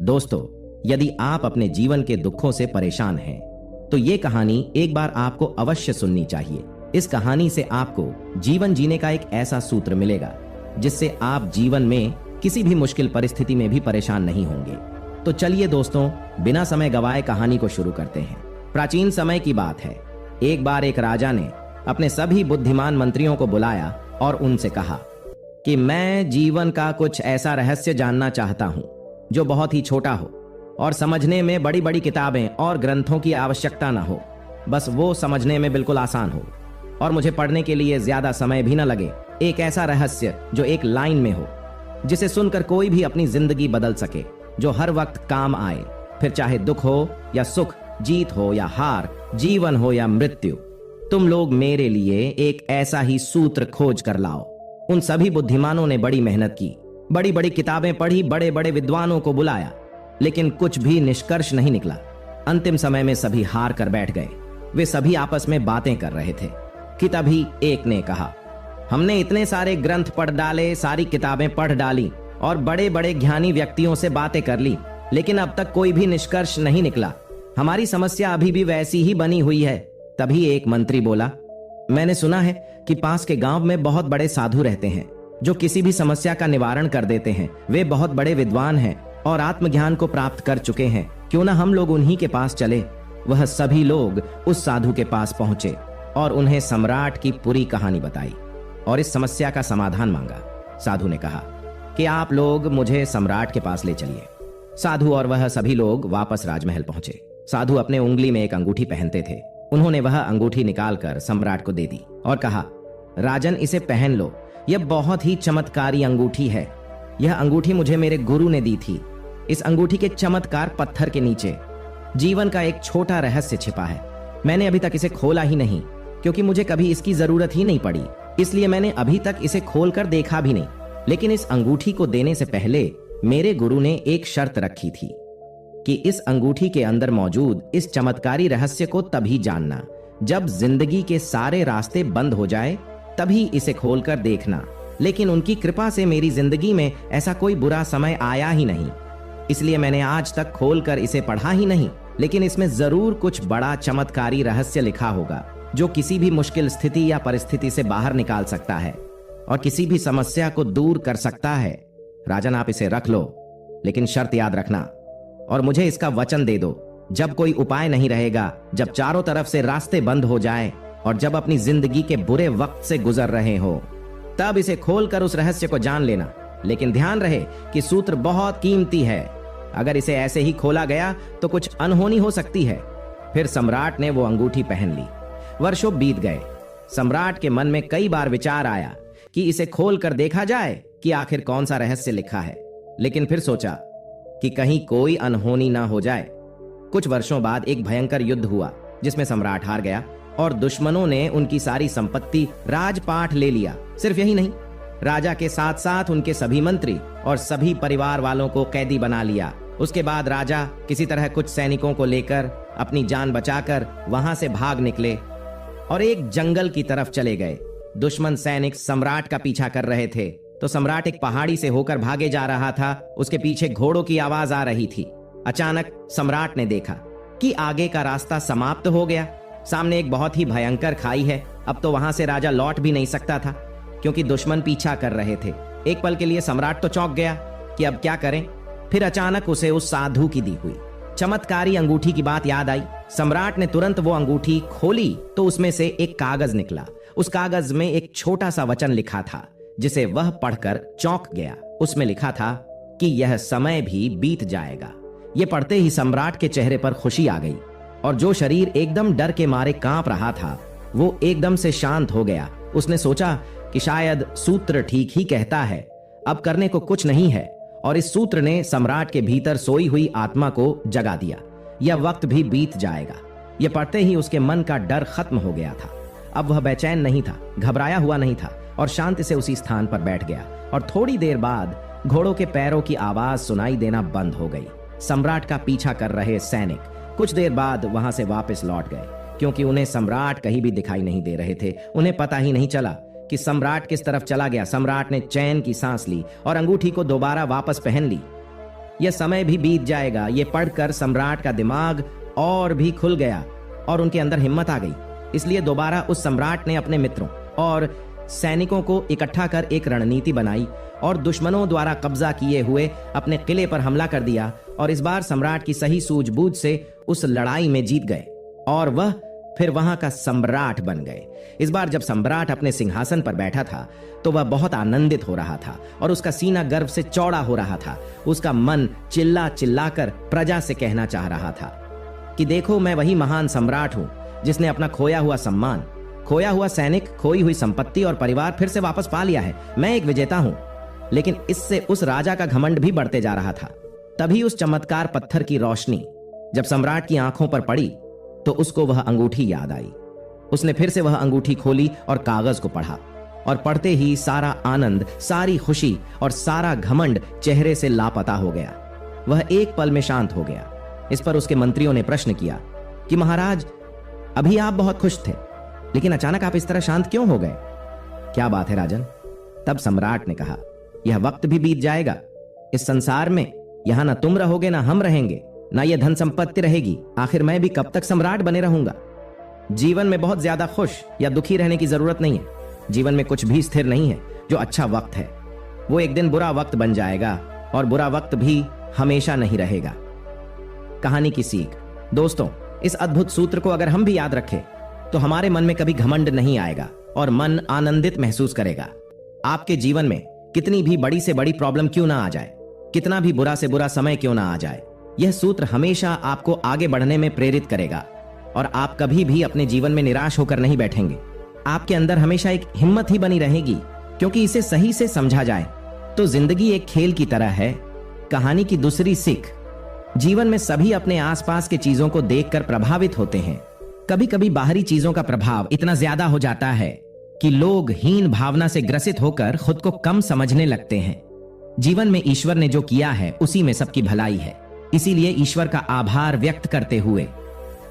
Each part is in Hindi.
दोस्तों, यदि आप अपने जीवन के दुखों से परेशान हैं, तो ये कहानी एक बार आपको अवश्य सुननी चाहिए। इस कहानी से आपको जीवन जीने का एक ऐसा सूत्र मिलेगा जिससे आप जीवन में किसी भी मुश्किल परिस्थिति में भी परेशान नहीं होंगे। तो चलिए दोस्तों, बिना समय गवाए कहानी को शुरू करते हैं। प्राचीन समय की बात है। एक बार एक राजा ने अपने सभी बुद्धिमान मंत्रियों को बुलाया और उनसे कहा कि मैं जीवन का कुछ ऐसा रहस्य जानना चाहता हूं जो बहुत ही छोटा हो और समझने में बड़ी बड़ी किताबें और ग्रंथों की आवश्यकता न हो। बस वो समझने में बिल्कुल आसान हो और मुझे पढ़ने के लिए ज्यादा समय भी न लगे। एक ऐसा रहस्य जो एक लाइन में हो, जिसे सुनकर कोई भी अपनी जिंदगी बदल सके, जो हर वक्त काम आए, फिर चाहे दुख हो या सुख, जीत हो या हार, जीवन हो या मृत्यु। तुम लोग मेरे लिए एक ऐसा ही सूत्र खोज कर लाओ। उन सभी बुद्धिमानों ने बड़ी मेहनत की, बड़ी बड़ी किताबें पढ़ी, बड़े बड़े विद्वानों को बुलाया, लेकिन कुछ भी निष्कर्ष नहीं निकला। अंतिम समय में सभी हार कर बैठ गए। वे सभी आपस में बातें कर रहे थे कि तभी एक ने कहा, हमने इतने सारे ग्रंथ पढ़ डाले, सारी किताबें पढ़ डाली और बड़े बड़े ज्ञानी व्यक्तियों से बातें कर ली, लेकिन अब तक कोई भी निष्कर्ष नहीं निकला। हमारी समस्या अभी भी वैसी ही बनी हुई है। तभी एक मंत्री बोला, मैंने सुना है कि पास के गांव में बहुत बड़े साधु रहते हैं जो किसी भी समस्या का निवारण कर देते हैं। वे बहुत बड़े विद्वान हैं और आत्मज्ञान को प्राप्त कर चुके हैं। क्यों ना हम लोग उन्हीं के पास चले। वह सभी लोग उस साधु के पास पहुंचे और उन्हें सम्राट की पूरी कहानी बताई और इस समस्या का समाधान मांगा। साधु ने कहा कि आप लोग मुझे सम्राट के पास ले चलिए। साधु और वह सभी लोग वापस राजमहल पहुंचे। साधु अपने उंगली में एक अंगूठी पहनते थे। उन्होंने वह अंगूठी निकालकर सम्राट को दे दी और कहा, राजन, इसे पहन लो। यह बहुत ही चमत्कारी अंगूठी है। यह अंगूठी मुझे मेरे गुरु ने दी थी। इस अंगूठी के चमत्कार पत्थर के नीचे जीवन का एक छोटा रहस्य छिपा है। मैंने अभी तक इसे खोला ही नहीं, क्योंकि मुझे कभी इसकी जरूरत ही नहीं पड़ी, इसलिए मैंने अभी तक इसे खोलकर देखा भी नहीं। लेकिन इस अंगूठी को देने से पहले मेरे गुरु ने एक शर्त रखी थी कि इस अंगूठी के अंदर मौजूद इस चमत्कारी रहस्य को तभी जानना जब जिंदगी के सारे रास्ते बंद हो जाए, तभी इसे खोलकर देखना। लेकिन उनकी कृपा से मेरी जिंदगी में ऐसा कोई बुरा समय आया ही नहीं, इसलिए मैंने आज तक खोलकर इसे पढ़ा ही नहीं। लेकिन इसमें जरूर कुछ बड़ा चमत्कारी रहस्य लिखा होगा जो किसी भी मुश्किल स्थिति या परिस्थिति से बाहर निकाल सकता है और किसी भी समस्या को दूर कर सकता है। राजन, आप इसे रख लो, लेकिन शर्त याद रखना और मुझे इसका वचन दे दो, जब कोई उपाय नहीं रहेगा, जब चारों तरफ से रास्ते बंद हो जाए और जब अपनी जिंदगी के बुरे वक्त से गुजर रहे हो, तब इसे खोलकर उस रहस्य को जान लेना। लेकिन ध्यान रहे कि सूत्र बहुत कीमती है। अगर इसे ऐसे ही खोला गया तो कुछ अनहोनी हो सकती है। फिर सम्राट ने वो अंगूठी पहन ली। वर्षों बीत गए। सम्राट के मन में कई बार विचार आया कि इसे खोलकर देखा जाए कि आखिर कौन सा रहस्य लिखा है, लेकिन फिर सोचा कि कहीं कोई अनहोनी ना हो जाए। कुछ वर्षों बाद एक भयंकर युद्ध हुआ जिसमें सम्राट हार गया और दुश्मनों ने उनकी सारी संपत्ति, राजपाट ले लिया। सिर्फ यही नहीं, राजा के साथ साथ उनके सभी मंत्री और सभी परिवार वालों को कैदी बना लिया। उसके बाद राजा किसी तरह कुछ सैनिकों को लेकर अपनी जान बचाकर वहां से भाग निकले और एक जंगल की तरफ चले गए। दुश्मन सैनिक सम्राट का पीछा कर रहे थे, तो सम्राट एक पहाड़ी से होकर भागे जा रहा था। उसके पीछे घोड़ों की आवाज आ रही थी। अचानक सम्राट ने देखा कि आगे का रास्ता समाप्त हो गया। सामने एक बहुत ही भयंकर खाई है। अब तो वहां से राजा लौट भी नहीं सकता था, क्योंकि दुश्मन पीछा कर रहे थे। एक पल के लिए सम्राट तो चौंक गया कि अब क्या करें। फिर अचानक उसे उस साधु की दी हुई चमत्कारी अंगूठी की बात याद आई। सम्राट ने तुरंत वो अंगूठी खोली तो उसमें से एक कागज निकला। उस कागज में एक छोटा सा वचन लिखा था, जिसे वह पढ़कर चौंक गया। उसमें लिखा था कि यह समय भी बीत जाएगा। ये पढ़ते ही सम्राट के चेहरे पर खुशी आ गई और जो शरीर एकदम डर के मारे कांप रहा था, वो एकदम से शांत हो गया। उसने सोचा कि शायद सूत्र ठीक ही कहता है, अब करने को कुछ नहीं है। और इस सूत्र ने सम्राट के भीतर सोई हुई आत्मा को जगा दिया। यह वक्त भी बीत जाएगा। यह पढ़ते ही उसके मन का डर खत्म हो गया था। अब वह बेचैन नहीं था, घबराया हुआ नहीं था और शांति से उसी स्थान पर बैठ गया। और थोड़ी देर बाद घोड़ों के पैरों की आवाज सुनाई देना बंद हो गई। सम्राट का पीछा कर रहे सैनिक कुछ देर बाद वहां से वापस लौट गए, क्योंकि उन्हें सम्राट कहीं भी दिखाई नहीं दे रहे थे। उन्हें पता ही नहीं चला कि सम्राट किस तरफ चला गया। सम्राट ने चैन की सांस ली और अंगूठी को दोबारा वापस पहन ली। यह समय भी बीत जाएगा। ये पढ़कर सम्राट का दिमाग और भी खुल गया और उनके अंदर हिम्मत आ गई। इसलिए दोबारा उस सम्राट ने अपने मित्रों और सैनिकों को इकट्ठा कर एक रणनीति बनाई और दुश्मनों द्वारा कब्जा किए हुए अपने किले पर हमला कर दिया। और इस बार सम्राट की सही सूझबूझ से उस लड़ाई में जीत गए और वह फिर वहां का सम्राट बन गए। इस बार जब सम्राट अपने सिंहासन पर बैठा था तो वह बहुत आनंदित हो रहा था और उसका सीना गर्व से चौड़ा हो रहा था। उसका मन चिल्ला चिल्लाकर प्रजा से कहना चाह रहा था कि देखो, मैं वही महान सम्राट हूं जिसने अपना खोया हुआ सम्मान, खोया हुआ सैनिक, खोई हुई संपत्ति और परिवार फिर से वापस पा लिया है। मैं एक विजेता हूं। लेकिन इससे उस राजा का घमंड भी बढ़ते जा रहा था। तभी उस चमत्कार पत्थर की रोशनी जब सम्राट की आंखों पर पड़ी तो उसको वह अंगूठी याद आई। उसने फिर से वह अंगूठी खोली और कागज को पढ़ा और पढ़ते ही सारा आनंद, सारी खुशी और सारा घमंड चेहरे से लापता हो गया। वह एक पल में शांत हो गया। इस पर उसके मंत्रियों ने प्रश्न किया कि महाराज, अभी आप बहुत खुश थे, लेकिन अचानक आप इस तरह शांत क्यों हो गए? क्या बात है राजन? तब सम्राट ने कहा, यह वक्त भी बीत जाएगा। इस संसार में यहां ना तुम रहोगे ना हम रहेंगे, ना यह धन संपत्ति रहेगी। आखिर मैं भी कब तक सम्राट बने रहूंगा? जीवन में बहुत ज्यादा खुश या दुखी रहने की जरूरत नहीं है। जीवन में कुछ भी स्थिर नहीं है। जो अच्छा वक्त है वो एक दिन बुरा वक्त बन जाएगा और बुरा वक्त भी हमेशा नहीं रहेगा। कहानी की सीख, दोस्तों, इस अद्भुत सूत्र को अगर हम भी याद रखें तो हमारे मन में कभी घमंड नहीं आएगा और मन आनंदित महसूस करेगा। आपके जीवन में कितनी भी बड़ी से बड़ी प्रॉब्लम क्यों ना आ जाए, कितना भी बुरा से बुरा समय क्यों ना आ जाए, यह सूत्र हमेशा आपको आगे बढ़ने में प्रेरित करेगा और आप कभी भी अपने जीवन में निराश होकर नहीं बैठेंगे। आपके अंदर हमेशा एक हिम्मत ही बनी रहेगी, क्योंकि इसे सही से समझा जाए तो जिंदगी एक खेल की तरह है। कहानी की दूसरी सीख, जीवन में सभी अपने आसपास के चीजों को देखकर प्रभावित होते हैं। कभी कभी बाहरी चीजों का प्रभाव इतना ज्यादा हो जाता है कि लोग हीन भावना से ग्रसित होकर खुद को कम समझने लगते हैं। जीवन में ईश्वर ने जो किया है उसी में सबकी भलाई है। इसीलिए ईश्वर का आभार व्यक्त करते हुए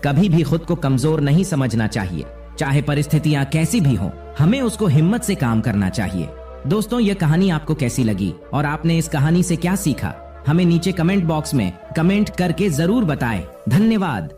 कभी भी खुद को कमजोर नहीं समझना चाहिए। चाहे परिस्थितियां कैसी भी हों, हमें उसको हिम्मत से काम करना चाहिए। दोस्तों, यह कहानी आपको कैसी लगी और आपने इस कहानी से क्या सीखा? हमें नीचे कमेंट बॉक्स में कमेंट करके जरूर बताएं। धन्यवाद।